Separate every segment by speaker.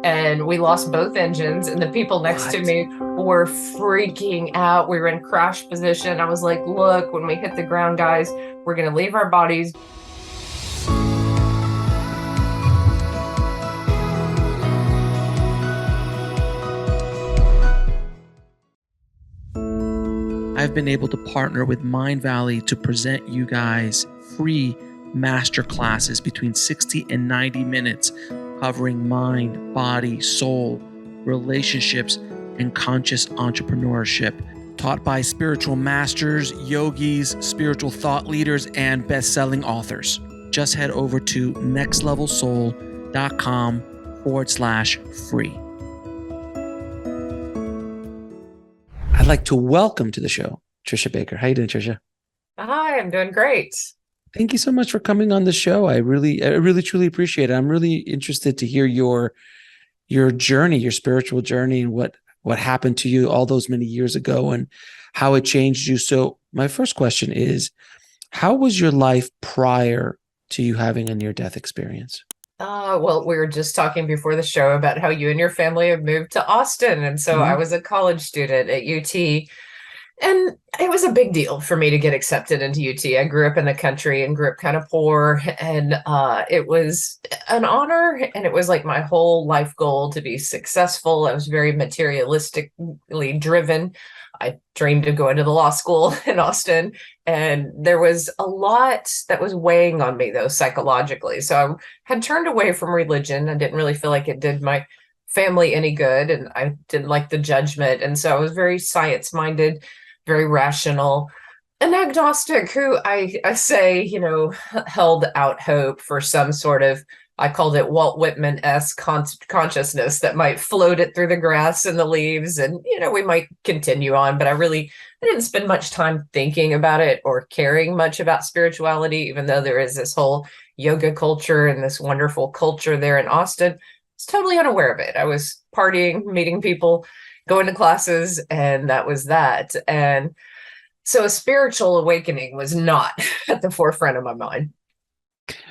Speaker 1: and we lost both engines, and the people next to
Speaker 2: What?
Speaker 1: me were freaking out. We were in crash position. I was like, look, when we hit the ground, guys, we're going to leave our bodies.
Speaker 2: I've been able to partner with Mind Valley to present you guys free masterclasses between 60 and 90 minutes covering mind, body, soul, relationships, and conscious entrepreneurship, taught by spiritual masters, yogis, spiritual thought leaders, and best-selling authors. Just head over to nextlevelsoul.com/free. I'd like to welcome to the show Tricia Barker. How you doing, Tricia?
Speaker 1: Hi, I'm doing great.
Speaker 2: Thank you so much for coming on the show. I really, truly appreciate it. I'm really interested to hear your journey, your spiritual journey, and what happened to you all those many years ago, and how it changed you. So, my first question is, how was your life prior to you having a near-death experience?
Speaker 1: Well, we were just talking before the show about how you and your family have moved to Austin. And so I
Speaker 2: Mhm.
Speaker 1: was a college student at UT. And it was a big deal for me to get accepted into UT. I grew up in the country and grew up kind of poor. And it was an honor. And it was like my whole life goal to be successful. I was very materialistically driven. I dreamed of going to the law school in Austin. And there was a lot that was weighing on me, though, psychologically. So I had turned away from religion. I didn't really feel like it did my family any good. And I didn't like the judgment. And so I was very science minded, very rational, an agnostic who I say, held out hope for some sort of, I called it Walt Whitman-esque consciousness that might float it through the grass and the leaves. And, we might continue on, but I didn't spend much time thinking about it or caring much about spirituality, even though there is this whole yoga culture and this wonderful culture there in Austin. I was totally unaware of it. I was partying, meeting people, going to classes, and that was that. And so a spiritual awakening was not at the forefront of my mind.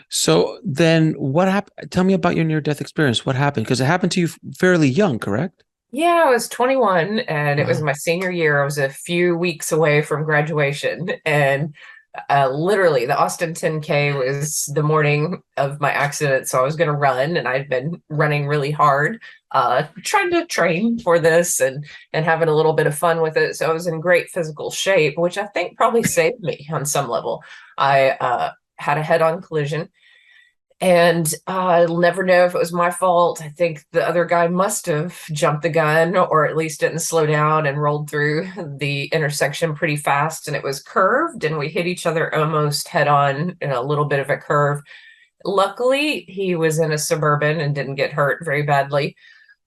Speaker 2: So then what happened? Tell me about your near-death experience. What happened? Because it happened to you fairly young, correct?
Speaker 1: Yeah, I was 21 and it was
Speaker 2: Wow.
Speaker 1: my senior year. I was a few weeks away from graduation. And literally, the Austin 10K was the morning of my accident. So I was going to run, and I'd been running really hard, trying to train for this and having a little bit of fun with it. So I was in great physical shape, which I think probably saved me on some level. I had a head-on collision. And I'll never know if it was my fault. I think the other guy must have jumped the gun or at least didn't slow down and rolled through the intersection pretty fast. And it was curved, and we hit each other almost head on in a little bit of a curve. Luckily, he was in a Suburban and didn't get hurt very badly.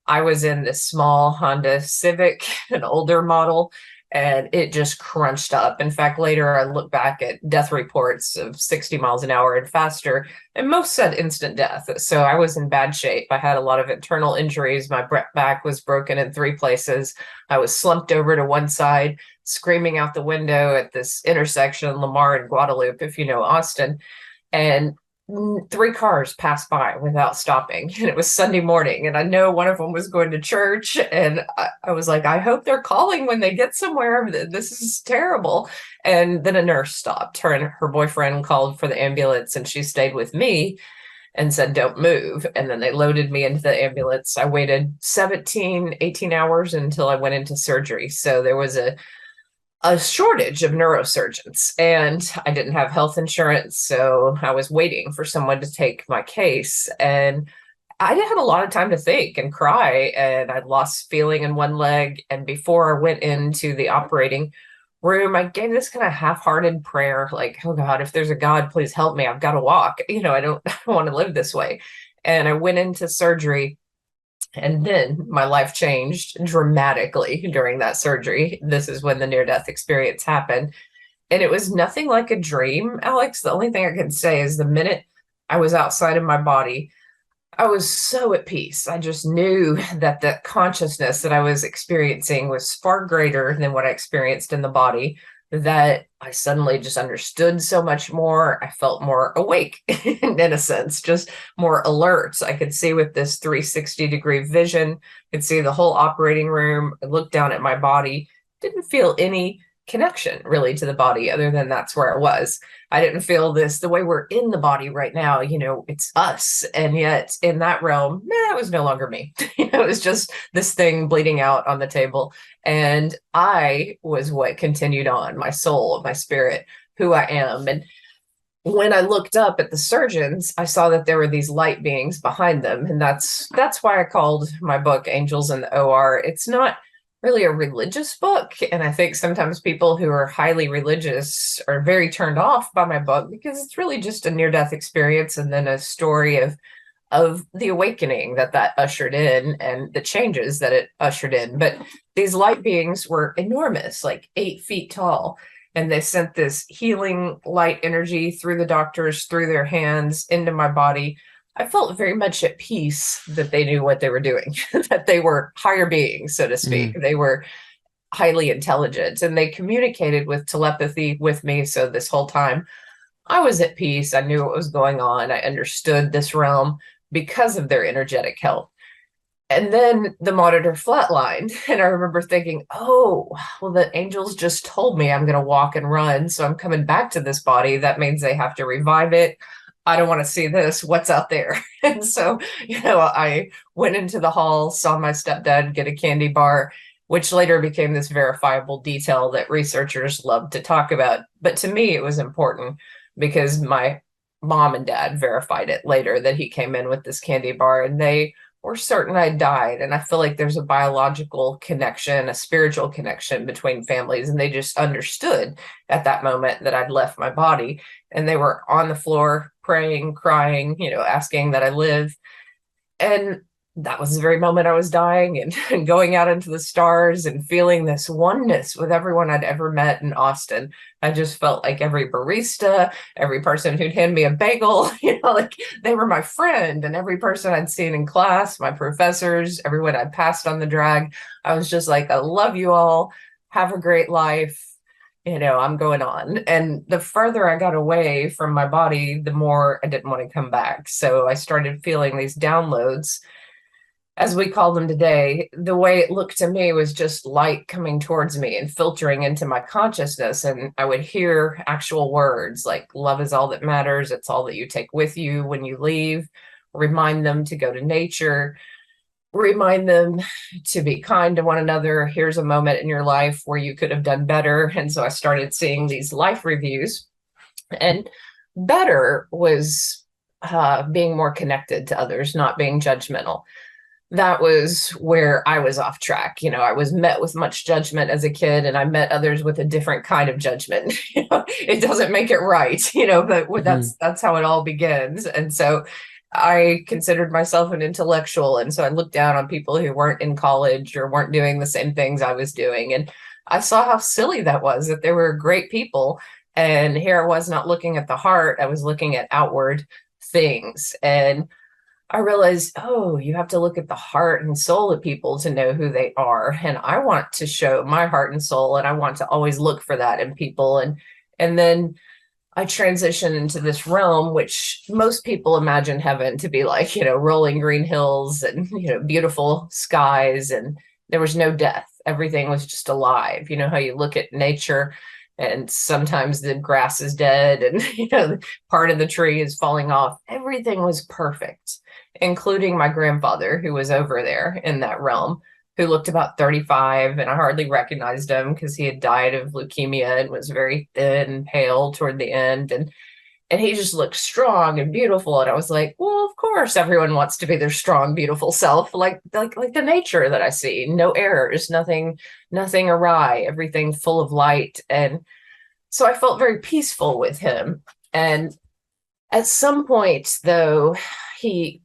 Speaker 1: I was in this small Honda Civic, an older model, and it just crunched up. In fact, later I looked back at death reports of 60 miles an hour and faster, and most said instant death. So I was in bad shape. I had a lot of internal injuries. My back was broken in 3 places. I was slumped over to one side, screaming out the window at this intersection, Lamar and Guadalupe, if you know Austin. And 3 cars passed by without stopping, and it was Sunday morning, and I know one of them was going to church, and I was like, I hope they're calling when they get somewhere. This is terrible. And then a nurse stopped. Her and her boyfriend called for the ambulance, and she stayed with me and said, don't move. And then they loaded me into the ambulance. I waited 17, 18 hours until I went into surgery. So there was a shortage of neurosurgeons, and I didn't have health insurance. So I was waiting for someone to take my case. And I had a lot of time to think and cry, and I'd lost feeling in one leg. And before I went into the operating room, I gave this kind of half-hearted prayer, like, oh God, if there's a God, please help me. I've got to walk. I don't want to live this way. And I went into surgery. And then my life changed dramatically during that surgery. This is when the near death experience happened. And it was nothing like a dream, Alex. The only thing I can say is the minute I was outside of my body, I was so at peace. I just knew that the consciousness that I was experiencing was far greater than what I experienced in the body. that I suddenly just understood so much more. I felt more awake in a sense, just more alert. I could see with this 360-degree vision, could see the whole operating room. I looked down at my body, didn't feel any connection really to the body other than that's where I was. I didn't feel this the way we're in the body right now, it's us. And yet in that realm, it was no longer me. It was just this thing bleeding out on the table. And I was what continued on, my soul, my spirit, who I am. And when I looked up at the surgeons, I saw that there were these light beings behind them. And that's why I called my book Angels in the OR. It's not really a religious book. And I think sometimes people who are highly religious are very turned off by my book because it's really just a near-death experience and then a story of the awakening that ushered in and the changes that it ushered in. But these light beings were enormous, like 8 feet tall. And they sent this healing light energy through the doctors, through their hands, into my body. I felt very much at peace that they knew what they were doing, that they were higher beings, so to speak. They were highly intelligent and they communicated with telepathy with me. So this whole time I was at peace. I knew what was going on. I understood this realm because of their energetic help. And then the monitor flatlined. And I remember thinking, oh, well, the angels just told me I'm going to walk and run. So I'm coming back to this body. That means they have to revive it. I don't want to see this. What's out there? And so, I went into the hall, saw my stepdad get a candy bar, which later became this verifiable detail that researchers love to talk about. But to me, it was important because my mom and dad verified it later that he came in with this candy bar and they were certain I died. And I feel like there's a biological connection, a spiritual connection between families. And they just understood at that moment that I'd left my body. And they were on the floor praying, crying, asking that I live. And that was the very moment I was dying and going out into the stars and feeling this oneness with everyone I'd ever met in Austin. I just felt like every barista, every person who'd hand me a bagel, like they were my friend, and every person I'd seen in class, my professors, everyone I'd passed on the drag. I was just like, I love you all. Have a great life. I'm going on. And the further I got away from my body, the more I didn't want to come back. So I started feeling these downloads, as we call them today. The way it looked to me was just light coming towards me and filtering into my consciousness. And I would hear actual words like, love is all that matters. It's all that you take with you when you leave. Remind them to go to nature. Remind them to be kind to one another. Here's a moment in your life where you could have done better. And so I started seeing these life reviews. And better was being more connected to others, not being judgmental. That was where I was off track. I was met with much judgment as a kid, and I met others with a different kind of judgment. It doesn't make it right, but that's how it all begins. And so I considered myself an intellectual. And so I looked down on people who weren't in college or weren't doing the same things I was doing. And I saw how silly that was, that they were great people. And here I was not looking at the heart. I was looking at outward things. And I realized, oh, you have to look at the heart and soul of people to know who they are. And I want to show my heart and soul, and I want to always look for that in people. And then I transitioned into this realm, which most people imagine heaven to be like, rolling green hills and, beautiful skies. And there was no death. Everything was just alive. You know how you look at nature and sometimes the grass is dead and, part of the tree is falling off. Everything was perfect, including my grandfather, who was over there in that realm, who looked about 35, and I hardly recognized him because he had died of leukemia and was very thin and pale toward the end. And he just looked strong and beautiful. And I was like, well, of course, everyone wants to be their strong, beautiful self, like the nature that I see. No errors, nothing awry, everything full of light. And so I felt very peaceful with him. And at some point, though, we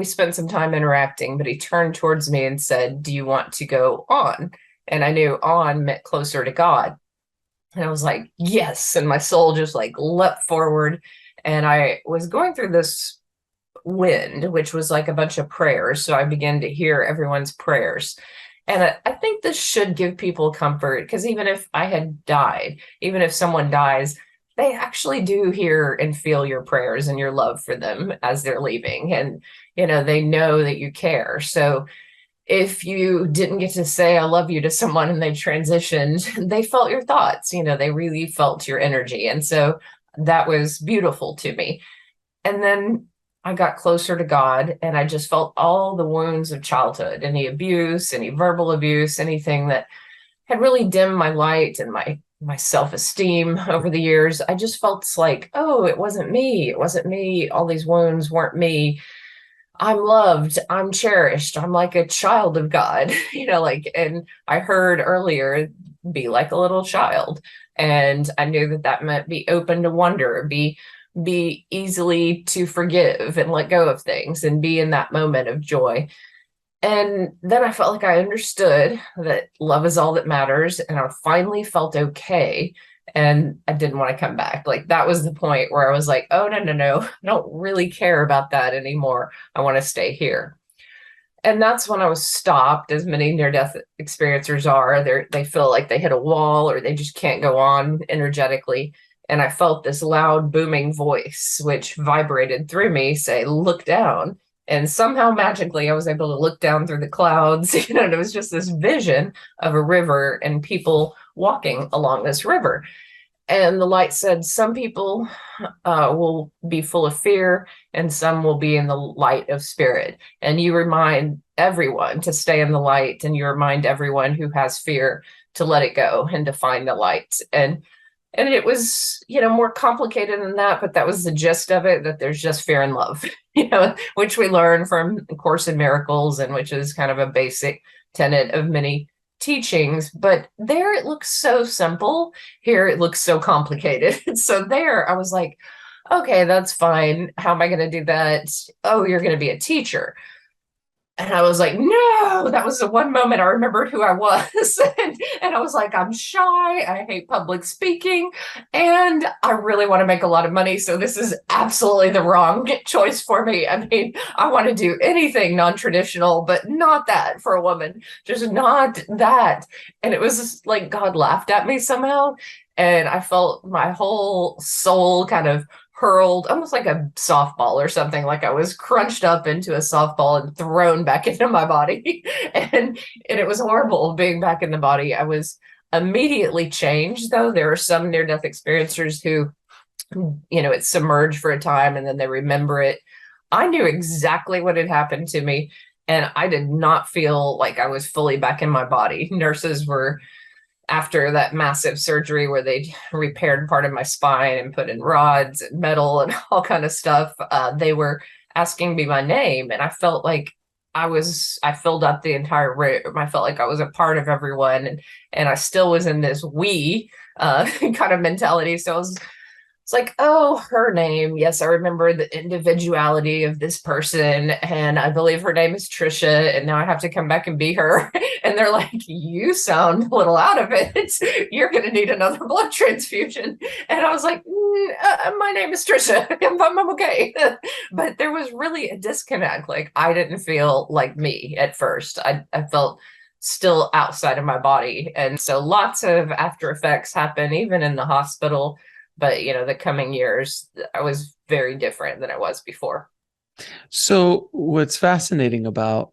Speaker 1: spent some time interacting, but he turned towards me and said, do you want to go on? And I knew on meant closer to God. And I was like, yes. And my soul just like leapt forward. And I was going through this wind, which was like a bunch of prayers. So I began to hear everyone's prayers. And I think this should give people comfort, because even if I had died, even if someone dies, they actually do hear and feel your prayers and your love for them as they're leaving. And, they know that you care. So if you didn't get to say I love you to someone and they transitioned, they felt your thoughts, they really felt your energy. And so that was beautiful to me. And then I got closer to God, and I just felt all the wounds of childhood, any abuse, any verbal abuse, anything that had really dimmed my light and my self-esteem over the years. I just felt like, oh, it wasn't me. It wasn't me. All these wounds weren't me. I'm loved, I'm cherished, I'm like a child of God, and I heard earlier, be like a little child. And I knew that that meant be open to wonder, be easily to forgive and let go of things and be in that moment of joy. And then I felt like I understood that love is all that matters. And I finally felt okay. And I didn't want to come back. Like, that was the point where I was like, oh, no, no, no, I don't really care about that anymore. I want to stay here. And that's when I was stopped, as many near-death experiencers are. They feel like they hit a wall, or they just can't go on energetically. And I felt this loud, booming voice, which vibrated through me, say, look down. And somehow magically, I was able to look down through the clouds. And it was just this vision of a river and people walking along this river. And the light said, some people will be full of fear, and some will be in the light of spirit. And you remind everyone to stay in the light, and you remind everyone who has fear to let it go and to find the light. And it was, more complicated than that, but that was the gist of it, that there's just fear and love, which we learn from A Course in Miracles, and which is kind of a basic tenet of many teachings. But there it looks so simple. Here it looks so complicated. So there I was like, okay, that's fine. How am I going to do that? Oh, you're going to be a teacher. And I was like, no, that was the one moment I remembered who I was. and I was like, I'm shy. I hate public speaking. And I really want to make a lot of money. So this is absolutely the wrong choice for me. I mean, I want to do anything non-traditional, but not that for a woman, just not that. And it was just like God laughed at me somehow. And I felt my whole soul kind of hurled, almost like a softball or something, like I was crunched up into a softball and thrown back into my body. and it was horrible being back in the body. I was immediately changed, though. There are some near-death experiencers who, it's submerged for a time and then they remember it. I knew exactly what had happened to me, and I did not feel like I was fully back in my body. Nurses were, after that massive surgery where they repaired part of my spine and put in rods and metal and all kind of stuff, they were asking me my name, and I felt like I filled up the entire room. I felt like I was a part of everyone, and I still was in this we kind of mentality. So it's like, oh, her name. Yes, I remember the individuality of this person. And I believe her name is Tricia. And now I have to come back and be her. And they're like, you sound a little out of it. You're going to need another blood transfusion. And I was like, my name is Tricia. I'm okay. But there was really a disconnect. Like, I didn't feel like me at first. I felt still outside of my body. And so lots of after effects happen, even in the hospital. But, the coming years, I was very different than I was before.
Speaker 2: So what's fascinating about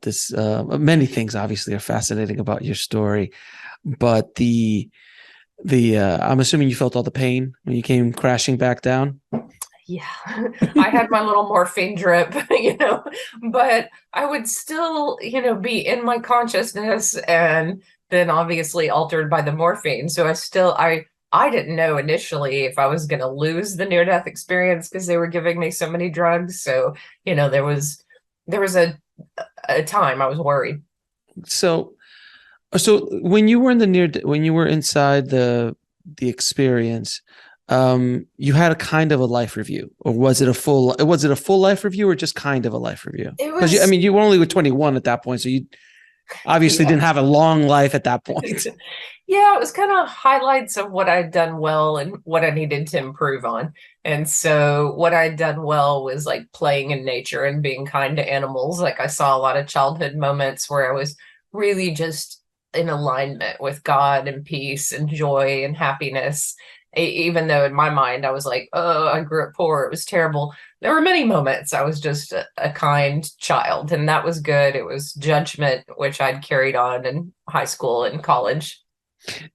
Speaker 2: this, many things obviously are fascinating about your story, but the I'm assuming you felt all the pain when you came crashing back down.
Speaker 1: Yeah, I had my little morphine drip, but I would still, be in my consciousness, and then obviously altered by the morphine. So I didn't know initially if I was going to lose the near-death experience, because they were giving me so many drugs. So, there was a time I was worried.
Speaker 2: So when you were when you were inside the experience, you had a kind of a life review, or was it a full life review, or just kind of a life review? Because you were only 21 at that point, so you obviously didn't have a long life at that point.
Speaker 1: Yeah, it was kind of highlights of what I'd done well and what I needed to improve on. And so what I'd done well was like playing in nature and being kind to animals. Like, I saw a lot of childhood moments where I was really just in alignment with God and peace and joy and happiness. Even though in my mind I was like, oh, I grew up poor, it was terrible. There were many moments I was just a kind child, and that was good. It was judgment, which I'd carried on in high school and college.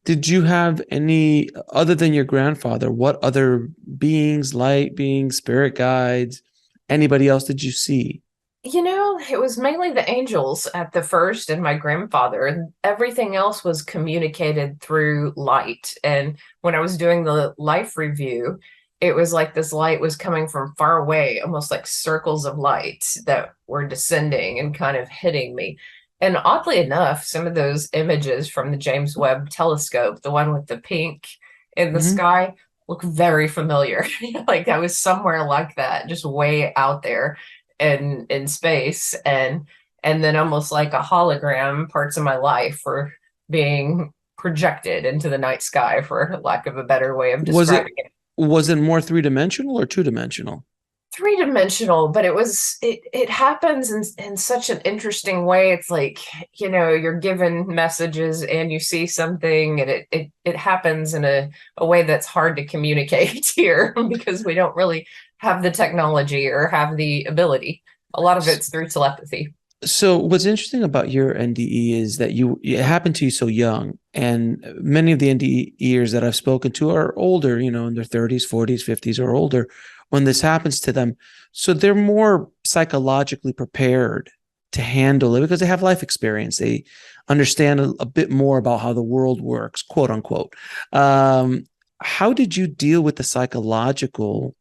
Speaker 2: Did you have any, other than your grandfather, what other beings, light beings, spirit guides, anybody else did you see?
Speaker 1: It was mainly the angels at the first and my grandfather, and everything else was communicated through light. And when I was doing the life review, it was like this light was coming from far away, almost like circles of light that were descending and kind of hitting me. And oddly enough, some of those images from the James Webb telescope, the one with the pink in the
Speaker 2: Mm-hmm.
Speaker 1: sky, look very familiar. Like I was somewhere like that, just way out there in space, and then almost like a hologram, parts of my life were being projected into the night sky, for lack of a better way of
Speaker 2: Was it
Speaker 1: describing it.
Speaker 2: was it more three-dimensional or two-dimensional?
Speaker 1: Three-dimensional, but it happens in such an interesting way. It's like, you're given messages and you see something, and it happens in a way that's hard to communicate here because we don't really have the technology or have the ability. A lot of it's through telepathy.
Speaker 2: So what's interesting about your NDE is that it happened to you so young, and many of the NDEers that I've spoken to are older, in their 30s, 40s, 50s or older when this happens to them. So they're more psychologically prepared to handle it because they have life experience. They understand a bit more about how the world works, quote unquote. How did you deal with the psychological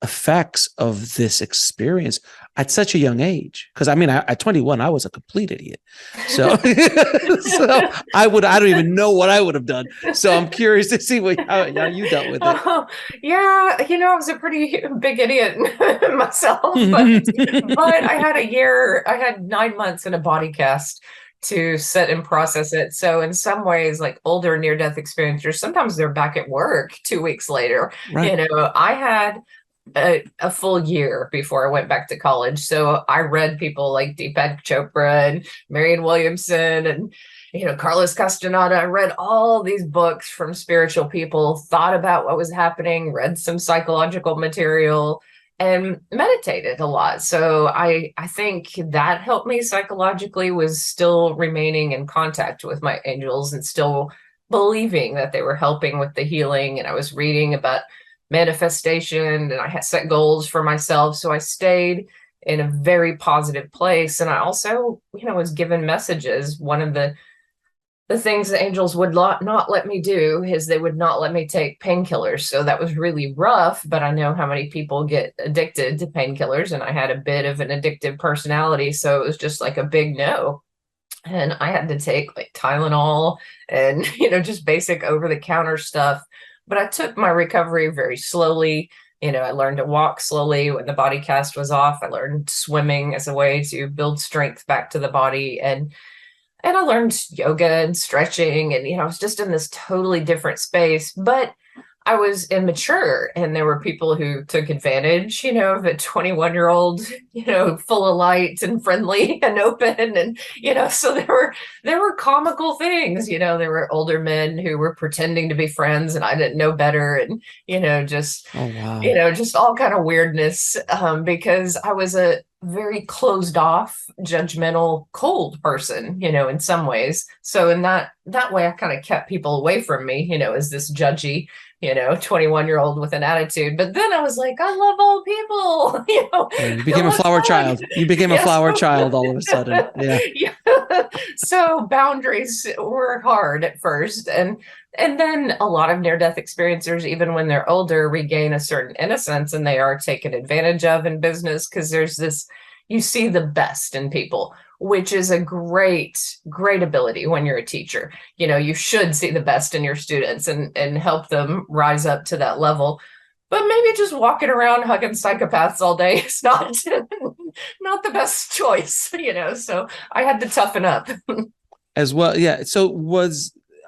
Speaker 2: effects of this experience at such a young age? Because I mean, at 21, I was a complete idiot. So, so I don't even know what I would have done. So I'm curious to see how you dealt with it.
Speaker 1: Oh, yeah, I was a pretty big idiot myself, but I had 9 months in a body cast to sit and process it. So in some ways, like older near-death experiencers, sometimes they're back at work 2 weeks later.
Speaker 2: Right.
Speaker 1: I had a full year before I went back to college. So I read people like Deepak Chopra and Marianne Williamson and Carlos Castaneda. I read all these books from spiritual people, thought about what was happening, read some psychological material, and meditated a lot. So I think that helped me psychologically, was still remaining in contact with my angels and still believing that they were helping with the healing. And I was reading about manifestation, and I had set goals for myself. So I stayed in a very positive place. And I also, was given messages. One of the things the angels would not let me do is they would not let me take painkillers. So that was really rough, but I know how many people get addicted to painkillers, and I had a bit of an addictive personality. So it was just like a big no. And I had to take like Tylenol and, just basic over-the-counter stuff. But I took my recovery very slowly. I learned to walk slowly when the body cast was off. I learned swimming as a way to build strength back to the body. And I learned yoga and stretching. And, I was just in this totally different space. But I was immature, and there were people who took advantage, of a 21-year-old, full of light and friendly and open. And, so there were comical things, there were older men who were pretending to be friends and I didn't know better. And, just,
Speaker 2: Oh, wow.
Speaker 1: just all kind of weirdness, because I was a very closed off, judgmental, cold person, in some ways. So in that way, I kind of kept people away from me, as this judgy, 21-year-old with an attitude. But then I was like, I love all people.
Speaker 2: Yeah, you became a flower child. You became a flower child all of a sudden. Yeah.
Speaker 1: Yeah. So boundaries were hard at first. And then a lot of near-death experiencers, even when they're older, regain a certain innocence, and they are taken advantage of in business because there's this, you see the best in people, which is a great ability when you're a teacher. You should see the best in your students and help them rise up to that level. But maybe just walking around hugging psychopaths all day is not not the best choice, so I had to toughen up.
Speaker 2: As well. Yeah. So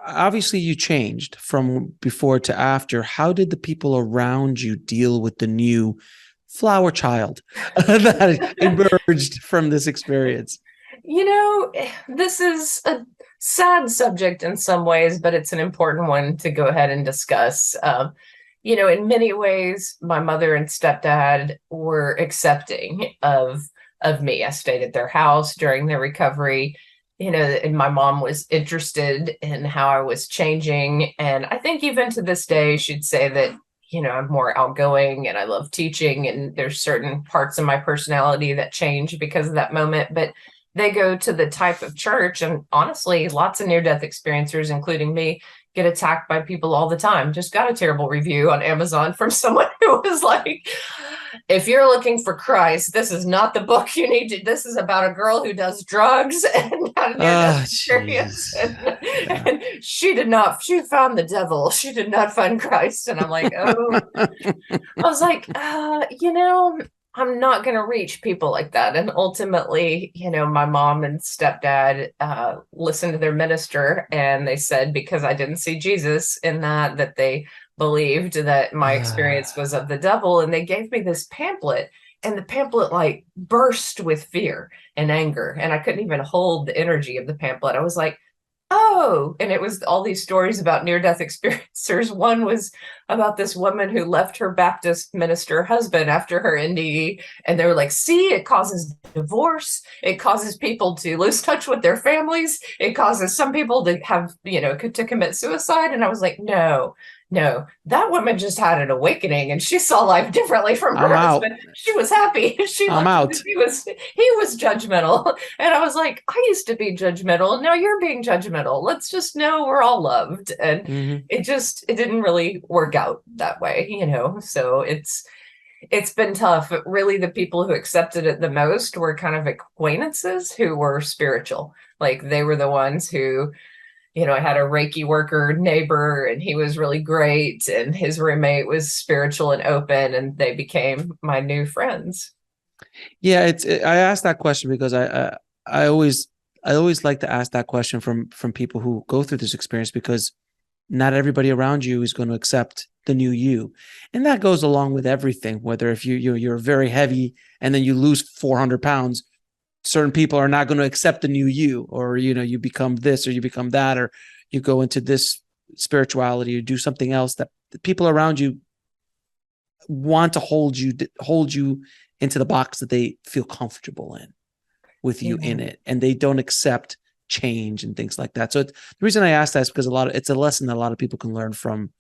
Speaker 2: obviously you changed from before to after. How did the people around you deal with the new flower child that emerged from this experience?
Speaker 1: This is a sad subject in some ways, but it's an important one to go ahead and discuss. In many ways, my mother and stepdad were accepting of me. I stayed at their house during their recovery, and my mom was interested in how I was changing. And I think even to this day, she'd say that, I'm more outgoing and I love teaching, and there's certain parts of my personality that change because of that moment. But they go to the type of church, and honestly, lots of near-death experiencers, including me, get attacked by people all the time. Just got a terrible review on Amazon from someone who was like, if you're looking for Christ, this is not the book you need to. This is about a girl who does drugs and had a near-death experience. And she found the devil. She did not find Christ. And I'm like, oh, I was like, I'm not going to reach people like that. And ultimately, my mom and stepdad listened to their minister, and they said, because I didn't see Jesus in that they believed that my experience was of the devil. And they gave me this pamphlet, and the pamphlet like burst with fear and anger. And I couldn't even hold the energy of the pamphlet. I was like, oh, and it was all these stories about near-death experiencers. One was about this woman who left her Baptist minister husband after her NDE, and they were like, see, it causes divorce, it causes people to lose touch with their families, it causes some people to have, to commit suicide. And I was like, no, that woman just had an awakening, and she saw life differently from her husband. She was happy.
Speaker 2: I'm out.
Speaker 1: He was judgmental. And I was like, I used to be judgmental. Now you're being judgmental. Let's just know we're all loved. And it didn't really work out that way, so it's been tough. Really, the people who accepted it the most were kind of acquaintances who were spiritual. Like, they were the ones who, I had a Reiki worker neighbor, and he was really great, and his roommate was spiritual and open, and they became my new friends.
Speaker 2: Yeah, I asked that question because I always like to ask that question from people who go through this experience, because not everybody around you is going to accept the new you. And that goes along with everything, whether if you're very heavy and then you lose 400 pounds, certain people are not going to accept the new you, or, you become this or you become that, or you go into this spirituality or do something else that the people around you want to hold you into the box that they feel comfortable in with you in it. And they don't accept change and things like that. So the reason I asked that is because it's a lesson that a lot of people can learn from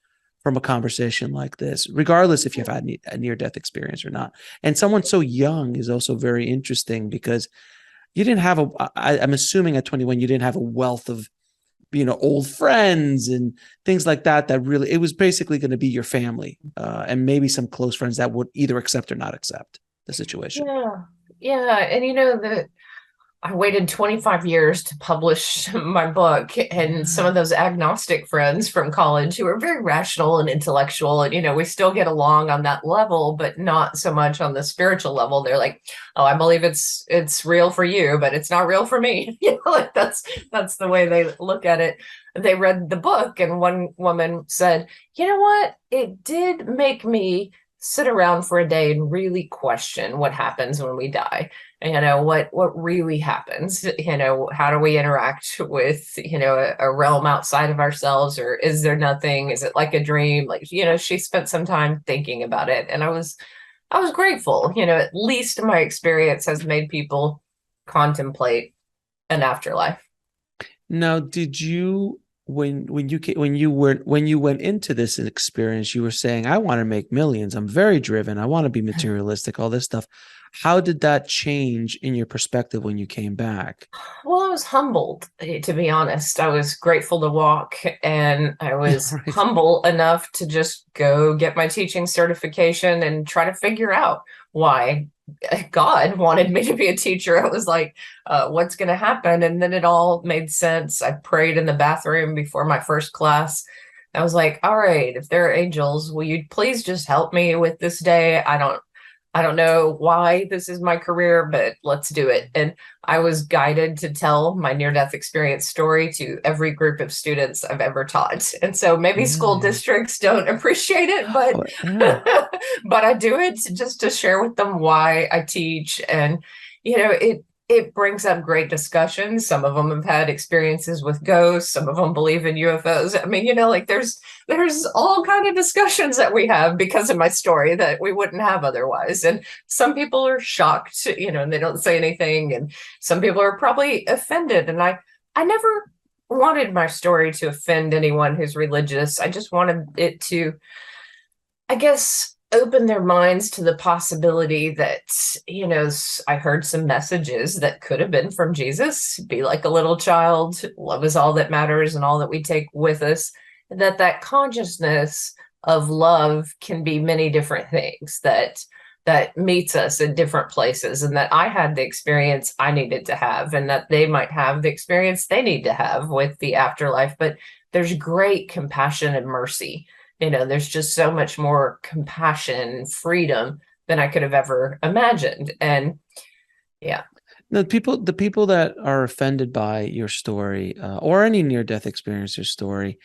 Speaker 2: a conversation like this, regardless if you've had a near-death experience or not. And someone so young is also very interesting, because you didn't have I'm assuming at 21, you didn't have a wealth of, old friends and things like that really, it was basically going to be your family and maybe some close friends that would either accept or not accept the situation.
Speaker 1: Yeah. And I waited 25 years to publish my book, and some of those agnostic friends from college who are very rational and intellectual, and, we still get along on that level, but not so much on the spiritual level. They're like, oh, I believe it's real for you, but it's not real for me. Like that's the way they look at it. They read the book, and one woman said, you know what? It did make me sit around for a day and really question what happens when we die. What really happens, how do we interact with, a realm outside of ourselves, or is there nothing? Is it like a dream? Like, she spent some time thinking about it, and I was grateful. At least my experience has made people contemplate an afterlife.
Speaker 2: Now, did you, when you went into this experience, you were saying, I want to make millions, I'm very driven, I want to be materialistic, all this stuff. How did that change in your perspective when you came back?
Speaker 1: Well, I was humbled, to be honest. I was grateful to walk, and I was humble enough to just go get my teaching certification and try to figure out why God wanted me to be a teacher. I was like, what's going to happen? And then it all made sense. I prayed in the bathroom before my first class. I was like, all right, if there are angels, will you please just help me with this day? I don't know why this is my career, but let's do it. And I was guided to tell my near-death experience story to every group of students I've ever taught. And so maybe school districts don't appreciate it, but but I do it just to share with them why I teach. And it brings up great discussions. Some of them have had experiences with ghosts. Some of them believe in UFOs. I mean, like there's all kind of discussions that we have because of my story that we wouldn't have otherwise. And some people are shocked, and they don't say anything. And some people are probably offended. And I never wanted my story to offend anyone who's religious. I just wanted it to, I guess, open their minds to the possibility that, I heard some messages that could have been from Jesus. Be like a little child, love is all that matters and all that we take with us. That consciousness of love can be many different things that meets us in different places, and that I had the experience I needed to have, and that they might have the experience they need to have with the afterlife. But there's great compassion and mercy. There's just so much more compassion, freedom than I could have ever imagined. And yeah.
Speaker 3: The people that are offended by your story, or any near-death experience or story,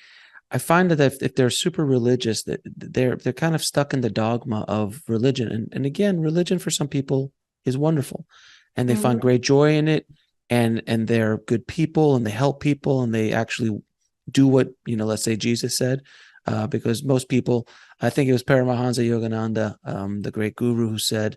Speaker 3: I find that if they're super religious, that they're kind of stuck in the dogma of religion. And again, religion for some people is wonderful, and they find great joy in it, and they're good people, and they help people, and they actually do what, let's say Jesus said. Because most people, I think it was Paramahansa Yogananda, the great guru, who said,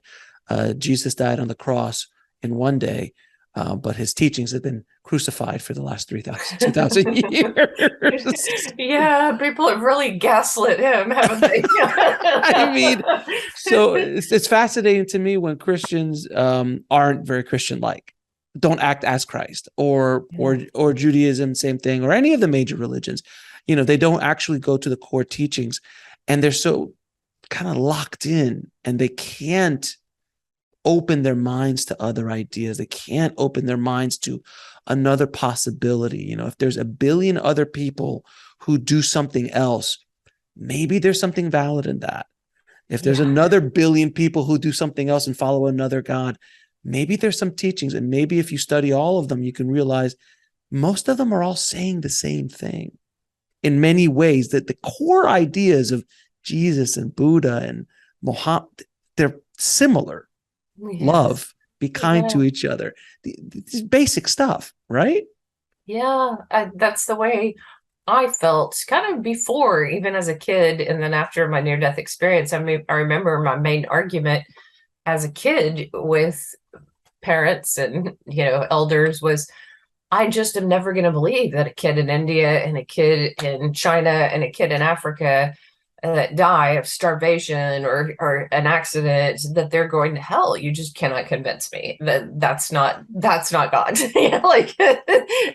Speaker 3: Jesus died on the cross in one day, but his teachings have been crucified for the last 2,000 years.
Speaker 1: Yeah, people have really gaslit him, haven't they?
Speaker 3: I mean, so it's fascinating to me when Christians aren't very Christian-like, don't act as Christ, or Judaism, same thing, or any of the major religions. They don't actually go to the core teachings, and they're so kind of locked in, and they can't open their minds to other ideas. They can't open their minds to another possibility. If there's a billion other people who do something else, maybe there's something valid in that. If there's another billion people who do something else and follow another God, maybe there's some teachings. And maybe if you study all of them, you can realize most of them are all saying the same thing. In many ways, that the core ideas of Jesus and Buddha and Muhammad, they're similar. Yes. Love, be kind to each other. This basic stuff, right?
Speaker 1: Yeah, that's the way I felt kind of before, even as a kid. And then after my near-death experience, I remember my main argument as a kid with parents and, elders was, I just am never going to believe that a kid in India and a kid in China and a kid in Africa that die of starvation or an accident, that they're going to hell. You just cannot convince me that that's not God.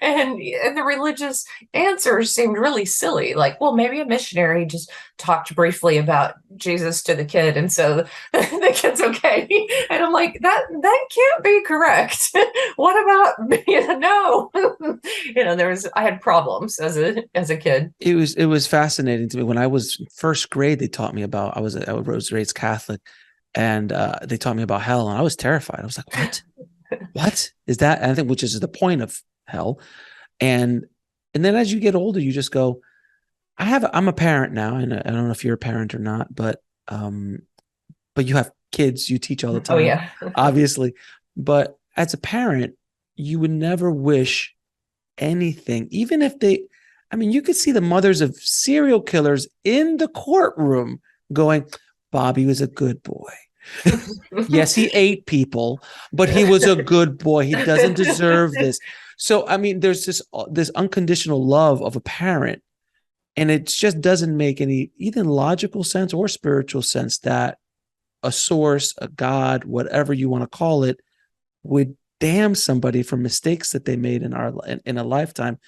Speaker 1: And the religious answers seemed really silly. Like, well, maybe a missionary just talked briefly about Jesus to the kid, and so the kid's okay. And I'm like, that can't be correct. What about no? I had problems as a kid.
Speaker 3: It was fascinating to me when I was first grade. They taught me about, I was raised Catholic, and they taught me about hell, and I was terrified. I was like, what is that? And I think, which is the point of hell. And then as you get older, you just go, I'm a parent now, and I don't know if you're a parent or not, but you have kids, you teach all the time.
Speaker 1: Oh yeah.
Speaker 3: Obviously. But as a parent, you would never wish anything, even if you could see the mothers of serial killers in the courtroom going, Bobby was a good boy. Yes, he ate people, but he was a good boy. He doesn't deserve this. So, there's this unconditional love of a parent, and it just doesn't make any either logical sense or spiritual sense that a source, a God, whatever you want to call it, would damn somebody for mistakes that they made in a lifetime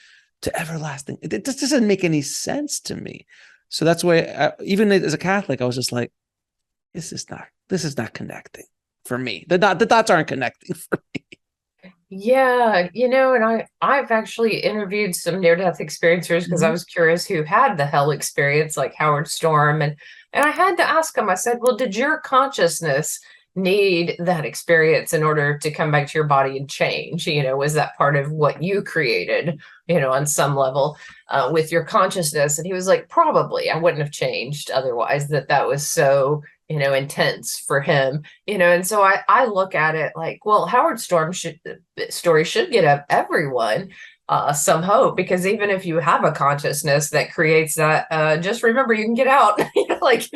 Speaker 3: to everlasting. It just doesn't make any sense to me. So that's why, even as a Catholic, I was just like, this is not connecting for me. The dots aren't connecting for me.
Speaker 1: Yeah, and I've actually interviewed some near-death experiencers because I was curious who had the hell experience, like Howard Storm, and I had to ask them. I said, well, did your consciousness need that experience in order to come back to your body and change? Was that part of what you created, on some level with your consciousness? And he was like, probably. I wouldn't have changed otherwise. That was so intense for him, and so I look at it like, well, Howard Storm story should get everyone some hope, because even if you have a consciousness that creates that, just remember you can get out. Like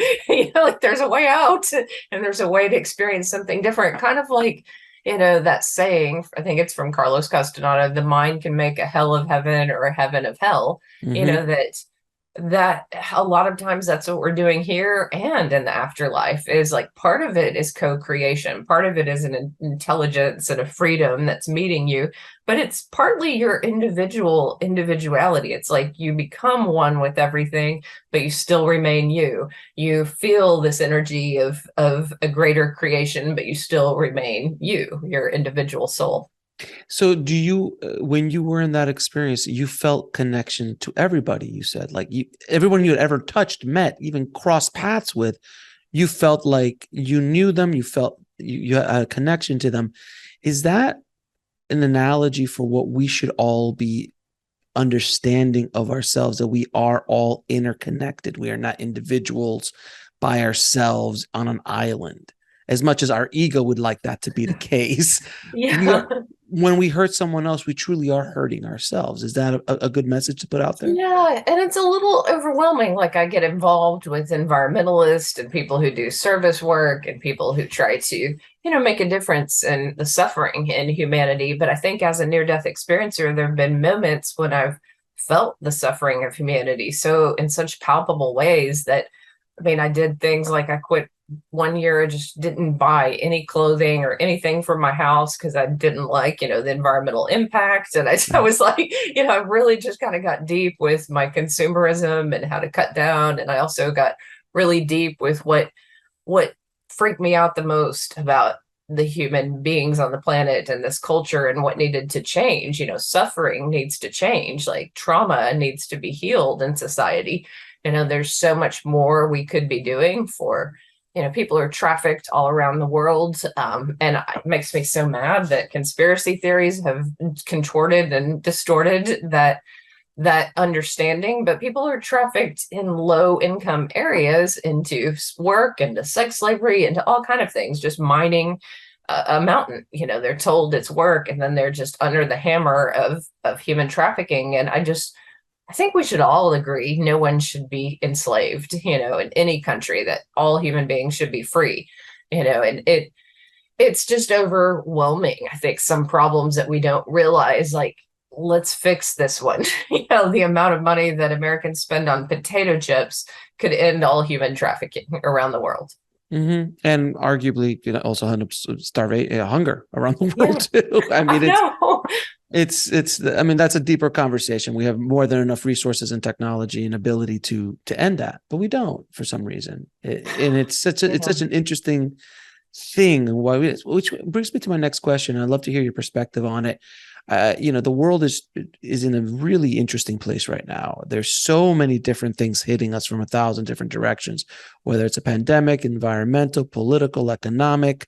Speaker 1: there's a way out, and there's a way to experience something different. Kind of like, that saying, I think it's from Carlos Castaneda, the mind can make a hell of heaven or a heaven of hell.
Speaker 3: Mm-hmm.
Speaker 1: That a lot of times that's what we're doing here and in the afterlife. Is like, part of it is co-creation, part of it is an intelligence and a freedom that's meeting you, but it's partly your individuality. It's like you become one with everything, but you still remain you feel this energy of a greater creation, but you still remain your individual soul.
Speaker 3: So do you, when you were in that experience, you felt connection to everybody, you said, like everyone you had ever touched, met, even crossed paths with, you felt like you knew them, you felt you had a connection to them. Is that an analogy for what we should all be understanding of ourselves, that we are all interconnected? We are not individuals by ourselves on an island, as much as our ego would like that to be the case.
Speaker 1: Yeah.
Speaker 3: When we hurt someone else, we truly are hurting ourselves. Is that a good message to put out there?
Speaker 1: Yeah, and it's a little overwhelming. Like, I get involved with environmentalists and people who do service work and people who try to, make a difference in the suffering in humanity. But I think as a near-death experiencer, there have been moments when I've felt the suffering of humanity so in such palpable ways that, I did things like I quit one year. I just didn't buy any clothing or anything for my house because I didn't like, the environmental impact. And I was like, I really just kind of got deep with my consumerism and how to cut down. And I also got really deep with what freaked me out the most about the human beings on the planet and this culture, and what needed to change. Suffering needs to change, like trauma needs to be healed in society. There's so much more we could be doing for people are trafficked all around the world. And it makes me so mad that conspiracy theories have contorted and distorted that understanding. But people are trafficked in low income areas into work, into sex slavery, into all kind of things, just mining a mountain. They're told it's work, and then they're just under the hammer of human trafficking. And I think we should all agree no one should be enslaved, in any country, that all human beings should be free, and it's just overwhelming. I think some problems that we don't realize, like, let's fix this one. The amount of money that Americans spend on potato chips could end all human trafficking around the world.
Speaker 3: Mm-hmm. And arguably, also hunger around the world too. It's that's a deeper conversation. We have more than enough resources and technology and ability to end that, but we don't, for some reason. And it's such an interesting thing. Which brings me to my next question. I'd love to hear your perspective on it. The world is in a really interesting place right now. There's so many different things hitting us from 1,000 different directions, whether it's a pandemic, environmental, political, economic.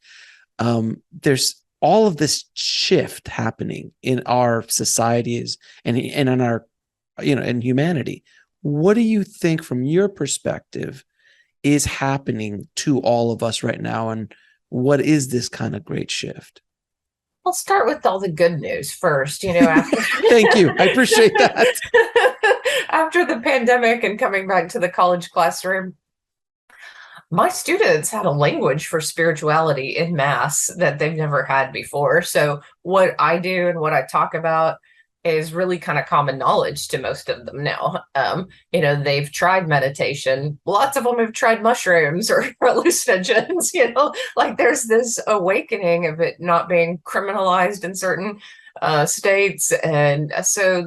Speaker 3: There's all of this shift happening in our societies and in our, in humanity. What do you think, from your perspective, is happening to all of us right now? And what is this kind of great shift?
Speaker 1: I'll start with all the good news first. After
Speaker 3: Thank you. I appreciate that.
Speaker 1: After the pandemic and coming back to the college classroom, my students had a language for spirituality in mass that they've never had before. So what I do and what I talk about is really kind of common knowledge to most of them now. They've tried meditation. Lots of them have tried mushrooms or hallucinogens. Like, there's this awakening of it not being criminalized in certain states. And so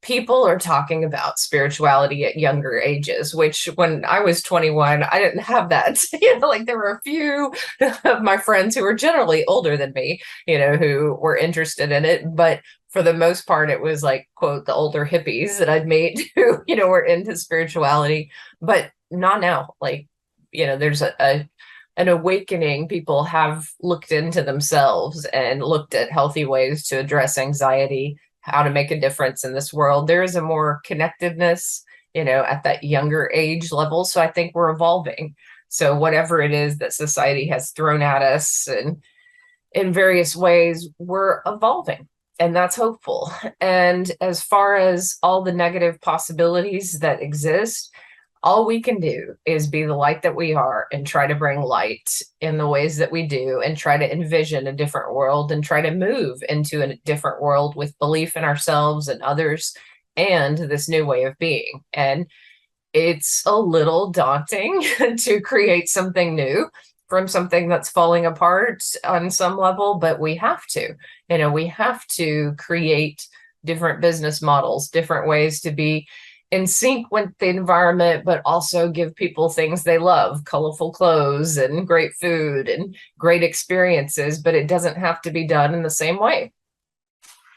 Speaker 1: people are talking about spirituality at younger ages, which when I was 21, I didn't have that. Like, there were a few of my friends who were generally older than me, who were interested in it. But for the most part, it was like, quote, the older hippies that I'd met who, were into spirituality, but not now. Like, there's an awakening. People have looked into themselves and looked at healthy ways to address anxiety, how to make a difference in this world. There is a more connectedness, at that younger age level. So I think we're evolving. So whatever it is that society has thrown at us and in various ways, we're evolving. And that's hopeful. And as far as all the negative possibilities that exist, all we can do is be the light that we are and try to bring light in the ways that we do and try to envision a different world and try to move into a different world with belief in ourselves and others and this new way of being. And it's a little daunting to create something new from something that's falling apart on some level, but we have to. We have to create different business models, different ways to be in sync with the environment, but also give people things they love, colorful clothes and great food and great experiences, but it doesn't have to be done in the same way.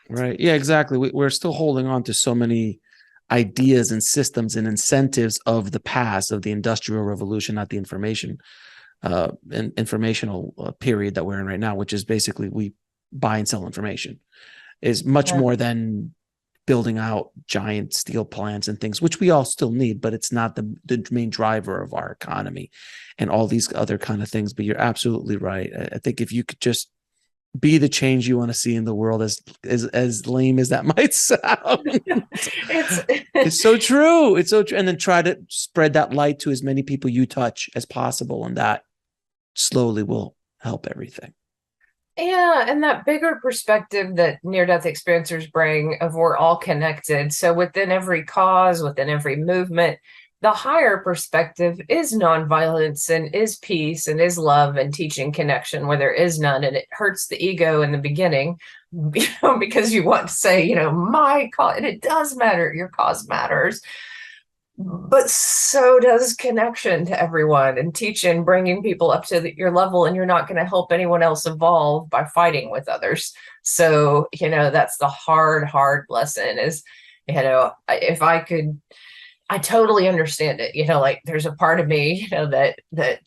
Speaker 3: Right. Yeah, exactly. We're still holding on to so many ideas and systems and incentives of the past, of the Industrial Revolution, not the informational period that we're in right now, which is basically we buy and sell information, is much more than building out giant steel plants and things, which we all still need, but it's not the main driver of our economy and all these other kind of things. But you're absolutely right. I think if you could just be the change you want to see in the world, as lame as that might sound, it's so true. It's so true. And then try to spread that light to as many people you touch as possible. And that slowly will help everything.
Speaker 1: Yeah, and that bigger perspective that near-death experiencers bring of we're all connected. So within every cause, within every movement, the higher perspective is nonviolence and is peace and is love and teaching connection where there is none. And it hurts the ego in the beginning, because you want to say, my cause, and it does matter, your cause matters. But so does connection to everyone and teaching, bringing people up to your level, and you're not going to help anyone else evolve by fighting with others. So, that's the hard lesson is, if I could, I totally understand it. Like there's a part of me, that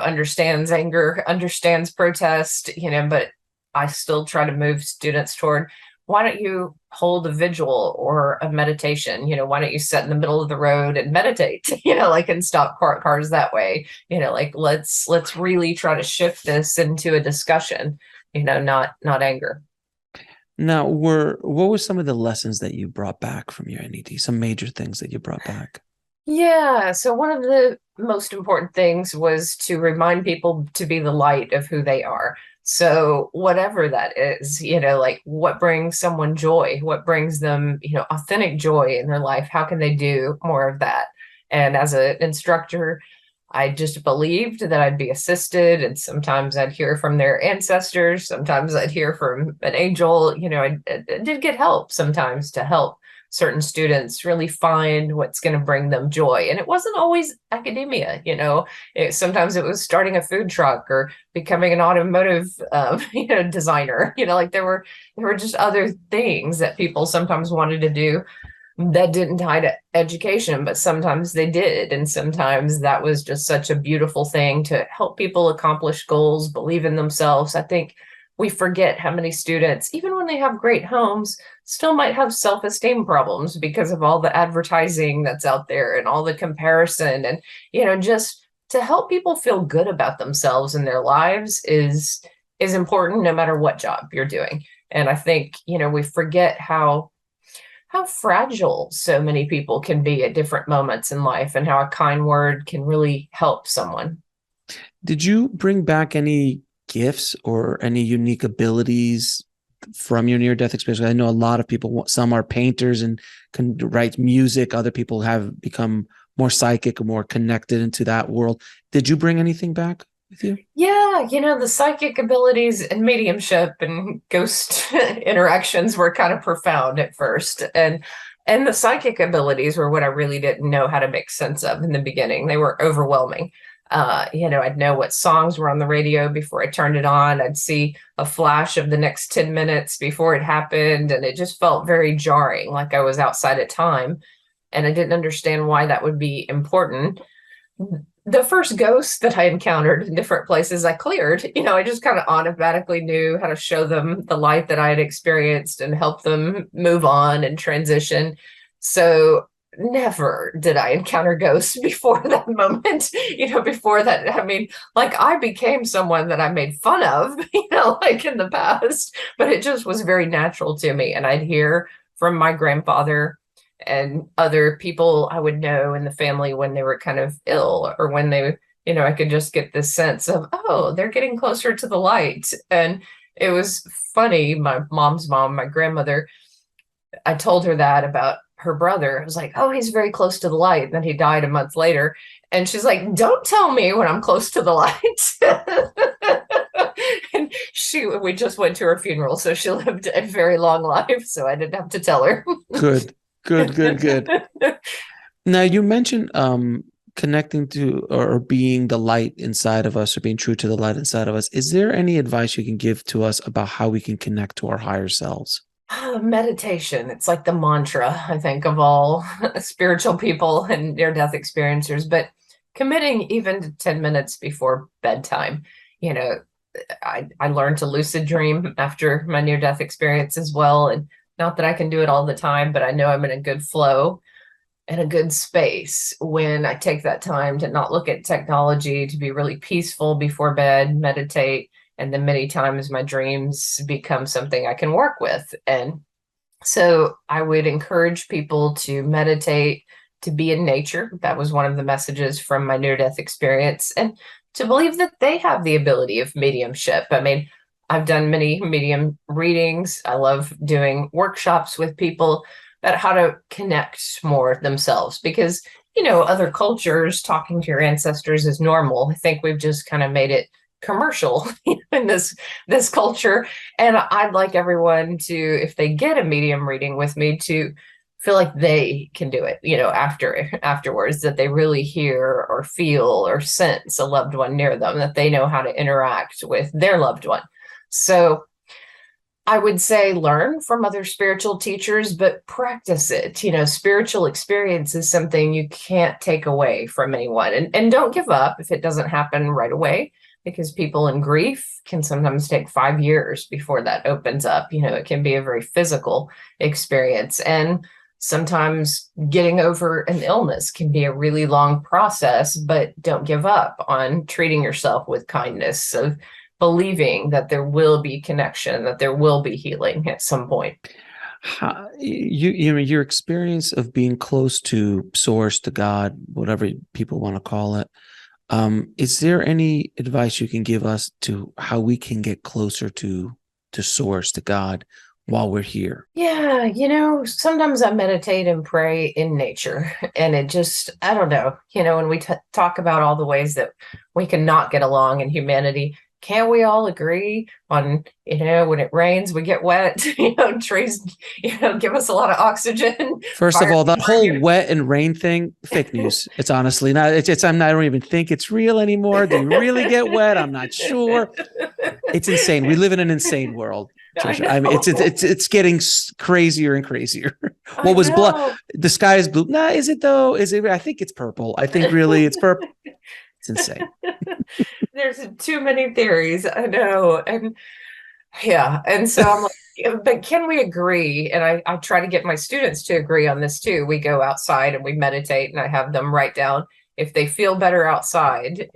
Speaker 1: understands anger, understands protest, but I still try to move students toward, why don't you hold a vigil or a meditation? Why don't you sit in the middle of the road and meditate, and stop cars that way? Let's really try to shift this into a discussion, not anger.
Speaker 3: Now, what were some of the lessons that you brought back from your NED? Some major things that you brought back?
Speaker 1: Yeah. So one of the most important things was to remind people to be the light of who they are. So whatever that is, what brings someone joy, what brings them, authentic joy in their life, how can they do more of that? And as an instructor, I just believed that I'd be assisted, and sometimes I'd hear from their ancestors, sometimes I'd hear from an angel. I did get help sometimes to help certain students really find what's going to bring them joy. And it wasn't always academia, sometimes it was starting a food truck or becoming an automotive, designer, there were just other things that people sometimes wanted to do that didn't tie to education, but sometimes they did. And sometimes that was just such a beautiful thing to help people accomplish goals, believe in themselves. I think we forget how many students, even when they have great homes, still might have self-esteem problems because of all the advertising that's out there and all the comparison. And, just to help people feel good about themselves and their lives is important no matter what job you're doing. And I think, we forget how fragile so many people can be at different moments in life and how a kind word can really help someone.
Speaker 3: Did you bring back any gifts or any unique abilities from your near-death experience? I know a lot of people, some are painters and can write music. Other people have become more psychic, more connected into that world. Did you bring anything back with you?
Speaker 1: Yeah, the psychic abilities and mediumship and ghost interactions were kind of profound at first. And the psychic abilities were what I really didn't know how to make sense of in the beginning. They were overwhelming. I'd know what songs were on the radio before I turned it on. I'd see a flash of the next 10 minutes before it happened. And it just felt very jarring, like I was outside of time. And I didn't understand why that would be important. The first ghosts that I encountered in different places I cleared, I just kind of automatically knew how to show them the light that I had experienced and help them move on and transition. So never did I encounter ghosts before that moment, before that. I mean, like, I became someone that I made fun of, like in the past, but it just was very natural to me. And I'd hear from my grandfather and other people I would know in the family when they were kind of ill, or when they, I could just get this sense of, oh, they're getting closer to the light. And it was funny. My mom's mom, my grandmother, I told her that about her brother. I was like, oh, he's very close to the light. And then he died a month later. And she's like, don't tell me when I'm close to the light. And we just went to her funeral. So she lived a very long life. So I didn't have to tell her.
Speaker 3: Good. Now, you mentioned connecting to or being the light inside of us, or being true to the light inside of us. Is there any advice you can give to us about how we can connect to our higher selves?
Speaker 1: Meditation. It's like the mantra, I think, of all spiritual people and near-death experiencers, but committing even to 10 minutes before bedtime. I learned to lucid dream after my near-death experience as well. And not that I can do it all the time, but I know I'm in a good flow and a good space when I take that time to not look at technology, to be really peaceful before bed, meditate. And then many times my dreams become something I can work with. And so I would encourage people to meditate, to be in nature. That was one of the messages from my near-death experience. And to believe that they have the ability of mediumship. I mean, I've done many medium readings. I love doing workshops with people about how to connect more themselves, because, other cultures, talking to your ancestors is normal. I think we've just kind of made it commercial in this culture. And I'd like everyone to, if they get a medium reading with me, to feel like they can do it, afterwards, that they really hear or feel or sense a loved one near them, that they know how to interact with their loved one. So I would say learn from other spiritual teachers, but practice it. Spiritual experience is something you can't take away from anyone. And don't give up if it doesn't happen right away, because people in grief can sometimes take 5 years before that opens up. It can be a very physical experience. And sometimes getting over an illness can be a really long process, but don't give up on treating yourself with kindness, of believing that there will be connection, that there will be healing at some point.
Speaker 3: Your experience of being close to source, to God, whatever people want to call it, is there any advice you can give us to how we can get closer to source, to God, while we're here?
Speaker 1: Yeah, sometimes I meditate and pray in nature, and it just, I don't know, when we talk about all the ways that we can not get along in humanity, can't we all agree on, when it rains, we get wet, trees, give us a lot of oxygen.
Speaker 3: First of all, that whole wet and rain thing, fake news. It's honestly not, I don't even think it's real anymore. Do you really get wet? I'm not sure. It's insane. We live in an insane world, Tricia. I mean, it's getting crazier and crazier. What was blood? The sky is blue. Nah, is it though? Is it? I think it's purple. I think really it's purple. It's insane.
Speaker 1: There's too many theories. I know. And yeah. And so I'm like, but can we agree? And I try to get my students to agree on this too. We go outside and we meditate, and I have them write down if they feel better outside,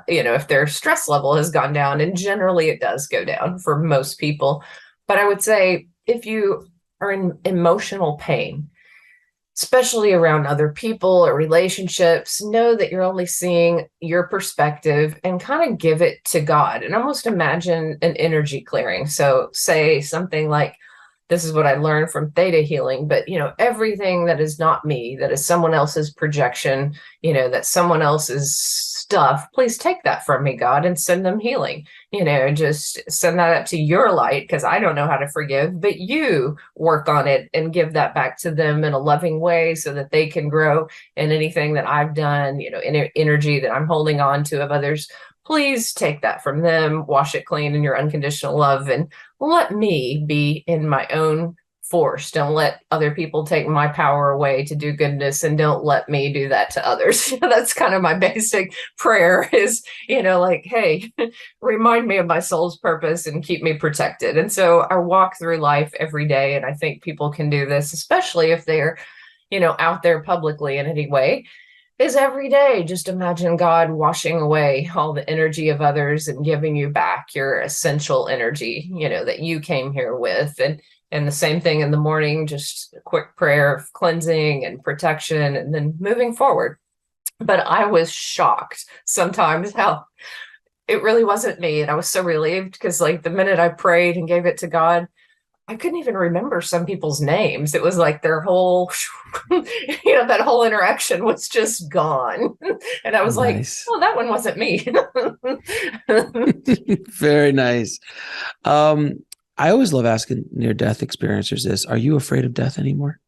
Speaker 1: if their stress level has gone down, and generally it does go down for most people. But I would say if you are in emotional pain, especially around other people or relationships, know that you're only seeing your perspective, and kind of give it to God, and almost imagine an energy clearing. So say something like, this is what I learned from theta healing, but, everything that is not me, that is someone else's projection, that someone else's stuff, please take that from me, God, and send them healing. Just send that up to your light, because I don't know how to forgive, but you work on it and give that back to them in a loving way, so that they can grow. And anything that I've done, energy that I'm holding on to of others, please take that from them, wash it clean in your unconditional love, and let me be in my own force. Don't let other people take my power away to do goodness, and don't let me do that to others. That's kind of my basic prayer is, like, hey, remind me of my soul's purpose and keep me protected. And so I walk through life every day, and I think people can do this, especially if they're out there publicly in any way, is every day just imagine God washing away all the energy of others and giving you back your essential energy, that you came here with. And the same thing in the morning, just a quick prayer of cleansing and protection, and then moving forward. But I was shocked sometimes how it really wasn't me. And I was so relieved because, like, the minute I prayed and gave it to God, I couldn't even remember some people's names. It was like their whole, that whole interaction was just gone. And I was
Speaker 3: Nice.
Speaker 1: like, oh, that one wasn't me.
Speaker 3: Very nice. I always love asking near-death experiencers this. Are you afraid of death anymore?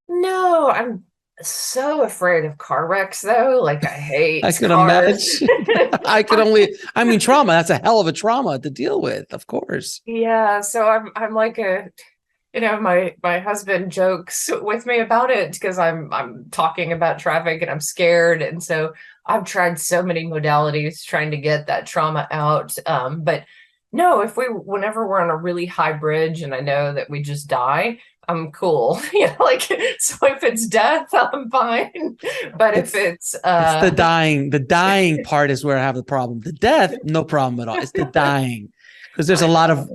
Speaker 1: No, I'm so afraid of car wrecks, though. Like, I hate
Speaker 3: I can
Speaker 1: cars.
Speaker 3: imagine. Trauma. That's a hell of a trauma to deal with, of course.
Speaker 1: Yeah, so I'm like my husband jokes with me about it because I'm talking about traffic and I'm scared, and so I've tried so many modalities trying to get that trauma out. But no, whenever we're on a really high bridge and I know that we just die, I'm cool. So if it's death, I'm fine. But if it's
Speaker 3: the dying part is where I have the problem. The death, no problem at all. It's the dying. Because there's a lot of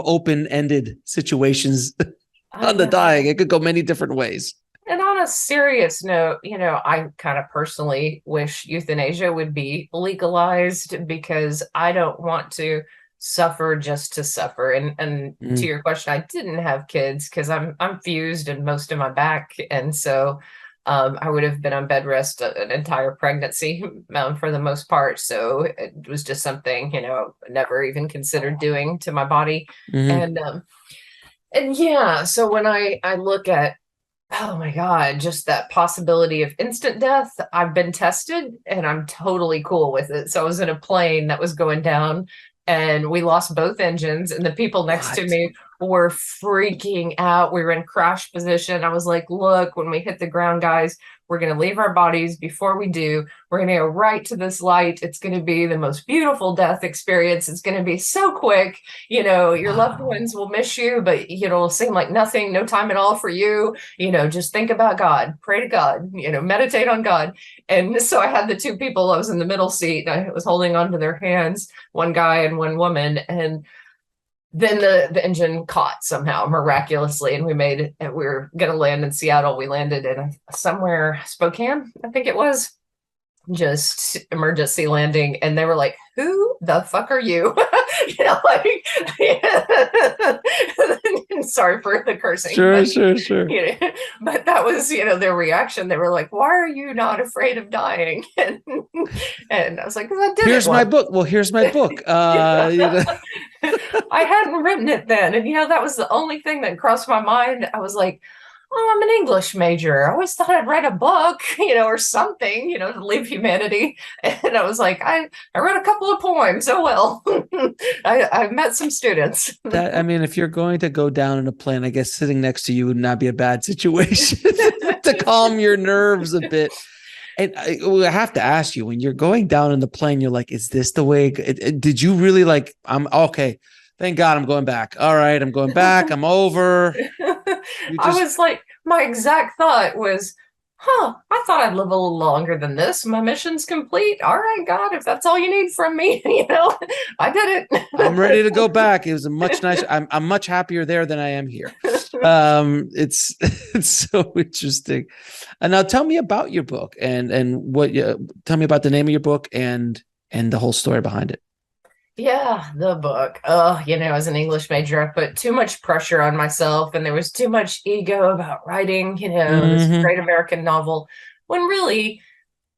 Speaker 3: open-ended situations on the dying. It could go many different ways.
Speaker 1: And on a serious note, I kind of personally wish euthanasia would be legalized because I don't want to suffer just to suffer. And to your question, I didn't have kids because I'm fused in most of my back. And so I would have been on bed rest an entire pregnancy for the most part. So it was just something, never even considered doing to my body. And yeah, so when I look at, oh my God, just that possibility of instant death, I've been tested and I'm totally cool with it. So I was in a plane that was going down and we lost both engines, and the people next to me were freaking out. We were in crash position. I was like, look, when we hit the ground, guys, we're going to leave our bodies. Before we do, we're going to go right to this light. It's going to be the most beautiful death experience. It's going to be so quick. Your loved ones will miss you, but it'll seem like nothing, no time at all for you. Just think about God, pray to God, meditate on God. And so I had the two people, I was in the middle seat and I was holding onto their hands, one guy and one woman. And then the engine caught somehow miraculously, and we made it. And we were going to land in Seattle. We landed in somewhere, Spokane, I think it was. Just emergency landing, and they were like, who the fuck are you? Sorry for the cursing.
Speaker 3: Sure.
Speaker 1: But that was their reaction. They were like, why are you not afraid of dying? And I was like, because I did.
Speaker 3: Here's my book. Well, here's my book.
Speaker 1: I hadn't written it then, and that was the only thing that crossed my mind. I was like, oh, I'm an English major. I always thought I'd write a book, or something, to leave humanity. And I was like, I wrote a couple of poems. Oh, well, I met some students.
Speaker 3: If you're going to go down in a plane, I guess sitting next to you would not be a bad situation to calm your nerves a bit. And I have to ask you, when you're going down in the plane, you're like, is this the way? Did you really I'm okay. Thank God I'm going back. All right, I'm going back. I'm over.
Speaker 1: I was like, my exact thought was, I thought I'd live a little longer than this. My mission's complete. All right, God, if that's all you need from me, I did it.
Speaker 3: I'm ready to go back. It was a much nicer. I'm much happier there than I am here. It's so interesting. And now tell me about your book and tell me about the name of your book and the whole story behind it.
Speaker 1: Yeah, the book. As an English major, I put too much pressure on myself, and there was too much ego about writing, this great American novel. When really,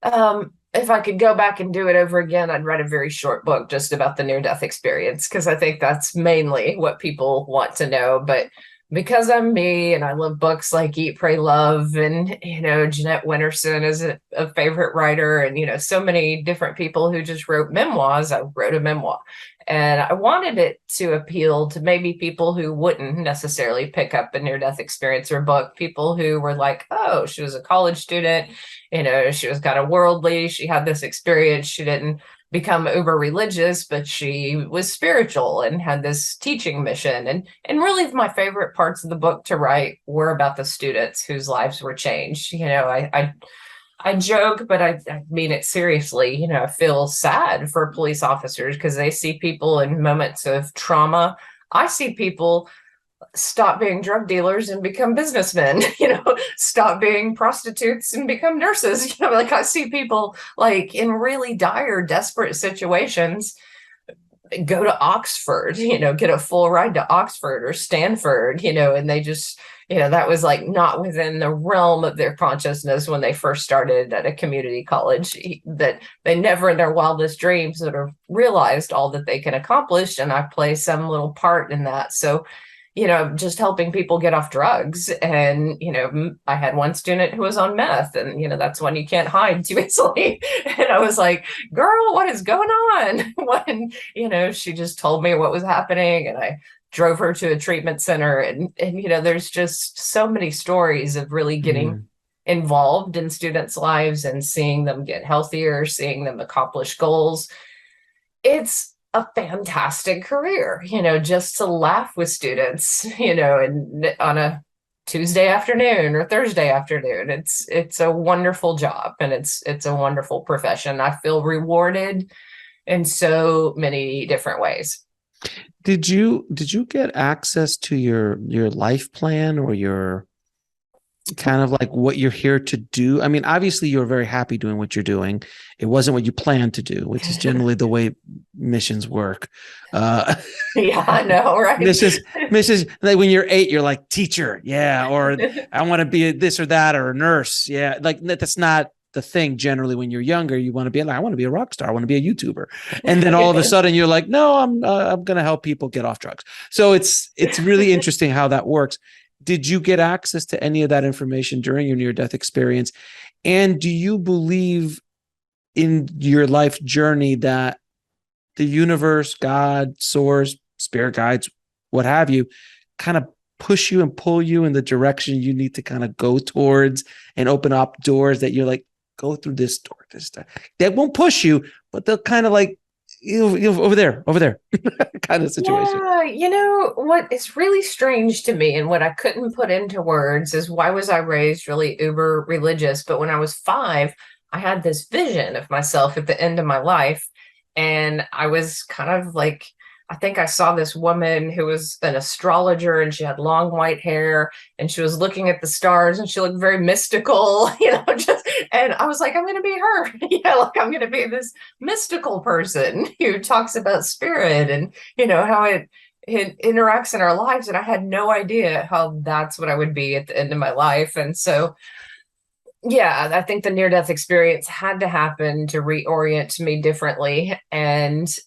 Speaker 1: if I could go back and do it over again, I'd write a very short book just about the near-death experience, because I think that's mainly what people want to know. But because I'm me and I love books like Eat, Pray, Love, and, Jeanette Winterson is a favorite writer, and, so many different people who just wrote memoirs. I wrote a memoir, and I wanted it to appeal to maybe people who wouldn't necessarily pick up a near-death experience or book, people who were like, oh, she was a college student, she was kind of worldly. She had this experience. She didn't become uber religious, but she was spiritual and had this teaching mission. And really my favorite parts of the book to write were about the students whose lives were changed. I joke, but I mean it seriously. I feel sad for police officers because they see people in moments of trauma. I see people stop being drug dealers and become businessmen, stop being prostitutes and become nurses. Like I see people like in really dire, desperate situations go to Oxford, get a full ride to Oxford or Stanford, and they just, that was like not within the realm of their consciousness when they first started at a community college, that they never in their wildest dreams would have realized all that they can accomplish. And I play some little part in that. So, just helping people get off drugs. And, I had one student who was on meth, and, that's one you can't hide too easily. And I was like, girl, what is going on? When, she just told me what was happening, and I drove her to a treatment center. And there's just so many stories of really getting involved in students' lives and seeing them get healthier, seeing them accomplish goals. It's a fantastic career, just to laugh with students, and on a Tuesday afternoon or Thursday afternoon. It's a wonderful job, and it's a wonderful profession. I feel rewarded in so many different ways.
Speaker 3: Did you get access to your life plan or your kind of like what you're here to do? I mean, obviously you're very happy doing what you're doing. It wasn't what you planned to do, which is generally the way missions work.
Speaker 1: Yeah, I know, right?
Speaker 3: Missions, like when you're 8, you're like teacher. Yeah. Or I want to be this or that, or a nurse. Yeah. Like that's not the thing. Generally, when you're younger, you want to be like, I want to be a rock star. I want to be a YouTuber. And then all of a sudden you're like, no, I'm going to help people get off drugs. So it's really interesting how that works. Did you get access to any of that information during your near-death experience? And do you believe in your life journey that the universe, God, source, spirit guides, what have you, kind of push you and pull you in the direction you need to kind of go towards and open up doors that you're like, go through this door, this time? They won't push you, but they'll kind of like, over there kind of situation.
Speaker 1: Yeah, what is really strange to me and what I couldn't put into words is, why was I raised really uber religious? But when I was 5, I had this vision of myself at the end of my life. And I was kind of like, I think I saw this woman who was an astrologer, and she had long white hair, and she was looking at the stars, and she looked very mystical, and I was like, I'm going to be her. Like I'm going to be this mystical person who talks about spirit and, how it interacts in our lives. And I had no idea how that's what I would be at the end of my life. And so, yeah, I think the near-death experience had to happen to reorient me differently. And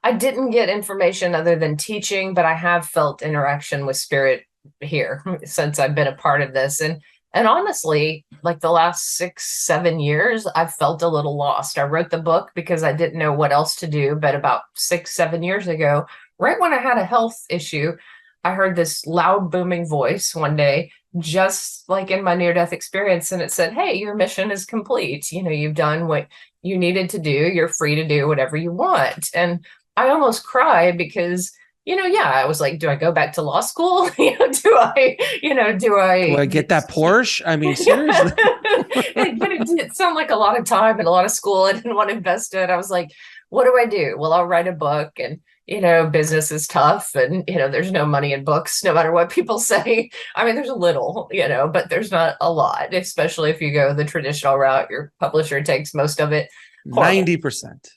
Speaker 1: I didn't get information other than teaching, but I have felt interaction with spirit here since I've been a part of this. And honestly, like the last 6, 7 years, I've felt a little lost. I wrote the book because I didn't know what else to do. But about 6, 7 years ago, right when I had a health issue, I heard this loud booming voice one day, just like in my near-death experience. And it said, hey, your mission is complete. You've done what you needed to do. You're free to do whatever you want. And I almost cried because, I was like, do I go back to law school? Do I
Speaker 3: get that Porsche? I mean, seriously.
Speaker 1: But it did sound like a lot of time and a lot of school. I didn't want to invest in it. I was like, what do I do? Well, I'll write a book, and, business is tough, and, there's no money in books, no matter what people say. I mean, there's a little, but there's not a lot, especially if you go the traditional route. Your publisher takes most of it.
Speaker 3: 90%.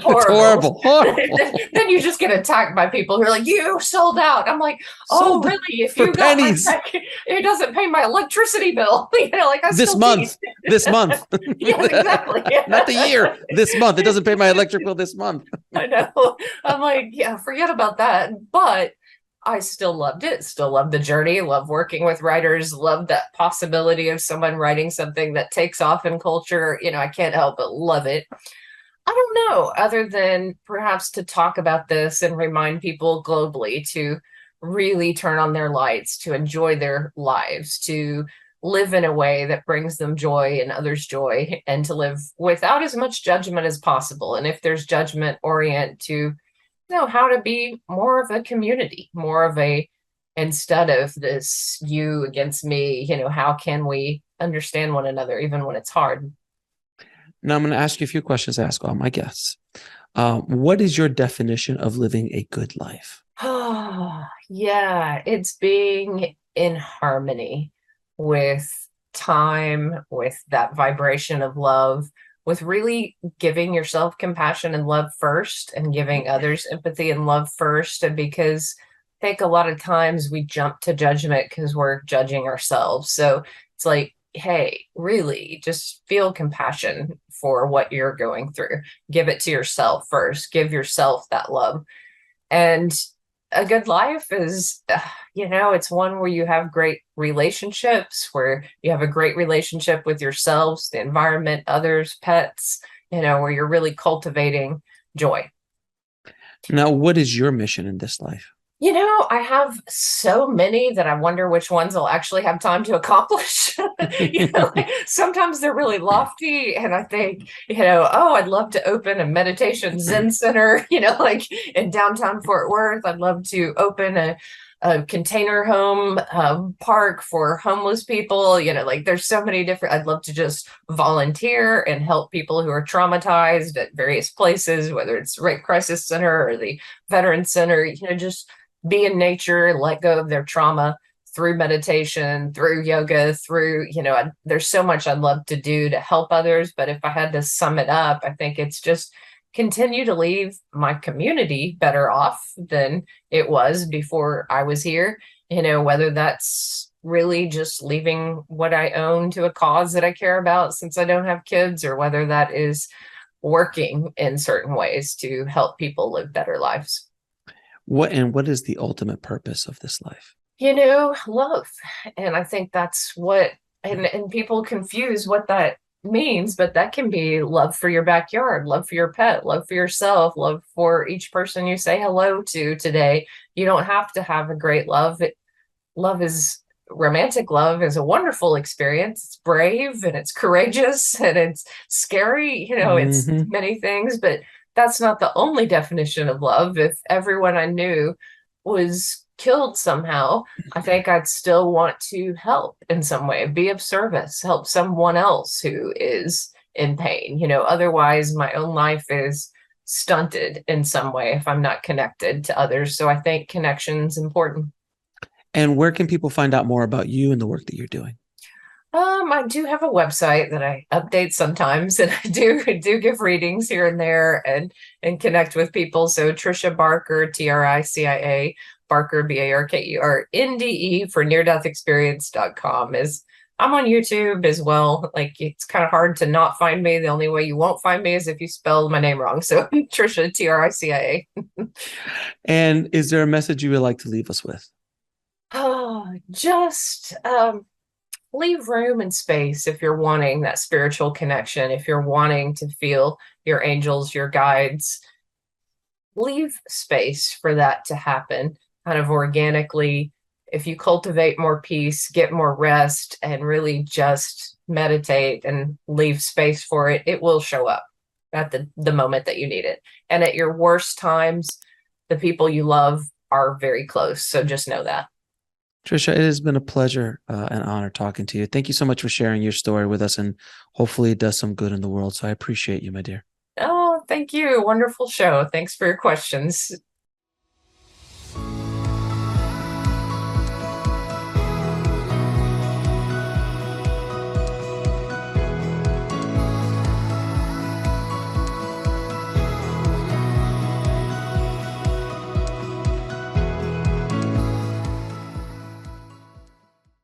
Speaker 1: Horrible. Then you just get attacked by people who are like, you sold out. I'm like, oh, really? If you got pennies, it doesn't pay my electricity bill. Like
Speaker 3: this month.
Speaker 1: Yeah, exactly.
Speaker 3: Not the year. This month. It doesn't pay my electric bill this month.
Speaker 1: I know. I'm like, yeah, forget about that. But I still loved it. Still loved the journey. Love working with writers. Love that possibility of someone writing something that takes off in culture. I can't help but love it. I don't know, other than perhaps to talk about this and remind people globally to really turn on their lights, to enjoy their lives, to live in a way that brings them joy and others joy, and to live without as much judgment as possible. And if there's judgment, orient to how to be more of a community, more of a, instead of this you against me, how can we understand one another even when it's hard?
Speaker 3: Now I'm going to ask you a few questions I ask all my guests. What is your definition of living a good life?
Speaker 1: Oh, yeah, it's being in harmony with time, with that vibration of love, with really giving yourself compassion and love first, and giving others empathy and love first. And because I think a lot of times we jump to judgment because we're judging ourselves. So it's like, hey, really just feel compassion for what you're going through. Give it to yourself first. Give yourself that love. And a good life is, it's one where you have great relationships, where you have a great relationship with yourselves, the environment, others, pets, where you're really cultivating joy.
Speaker 3: Now, what is your mission in this life?
Speaker 1: I have so many that I wonder which ones I'll actually have time to accomplish. Sometimes they're really lofty, and I think, I'd love to open a meditation Zen center, like in downtown Fort Worth. I'd love to open a container home park for homeless people. There's so many different, I'd love to just volunteer and help people who are traumatized at various places, whether it's Rape Crisis Center or the Veteran Center, just be in nature, let go of their trauma through meditation, through yoga, through, there's so much I'd love to do to help others. But if I had to sum it up, I think it's just continue to leave my community better off than it was before I was here, whether that's really just leaving what I own to a cause that I care about since I don't have kids, or whether that is working in certain ways to help people live better lives.
Speaker 3: What is the ultimate purpose of this life?
Speaker 1: Love. And I think that's what, and people confuse what that means, but that can be love for your backyard, love for your pet, love for yourself, love for each person you say hello to today. You don't have to have a great love. Romantic love is a wonderful experience. It's brave and it's courageous and it's scary, it's many things, but that's not the only definition of love. If everyone I knew was killed somehow, I think I'd still want to help in some way, be of service, help someone else who is in pain. Otherwise my own life is stunted in some way if I'm not connected to others. So I think connection's important.
Speaker 3: And where can people find out more about you and the work that you're doing?
Speaker 1: I do have a website that I update sometimes, and I do give readings here and there and connect with people. So Tricia Barker, Tricia Barker, Barker, NDE for near-death-experience.com is, I'm on YouTube as well. Like, it's kind of hard to not find me. The only way you won't find me is if you spell my name wrong. So Tricia, Tricia.
Speaker 3: And is there a message you would like to leave us with?
Speaker 1: Just leave room and space if you're wanting that spiritual connection, if you're wanting to feel your angels, your guides. Leave space for that to happen kind of organically. If you cultivate more peace, get more rest, and really just meditate and leave space for it, it will show up at the moment that you need it. And at your worst times, the people you love are very close. So just know that.
Speaker 3: Tricia, it has been a pleasure and honor talking to you. Thank you so much for sharing your story with us, and hopefully it does some good in the world. So I appreciate you, my dear.
Speaker 1: Oh, thank you. Wonderful show. Thanks for your questions.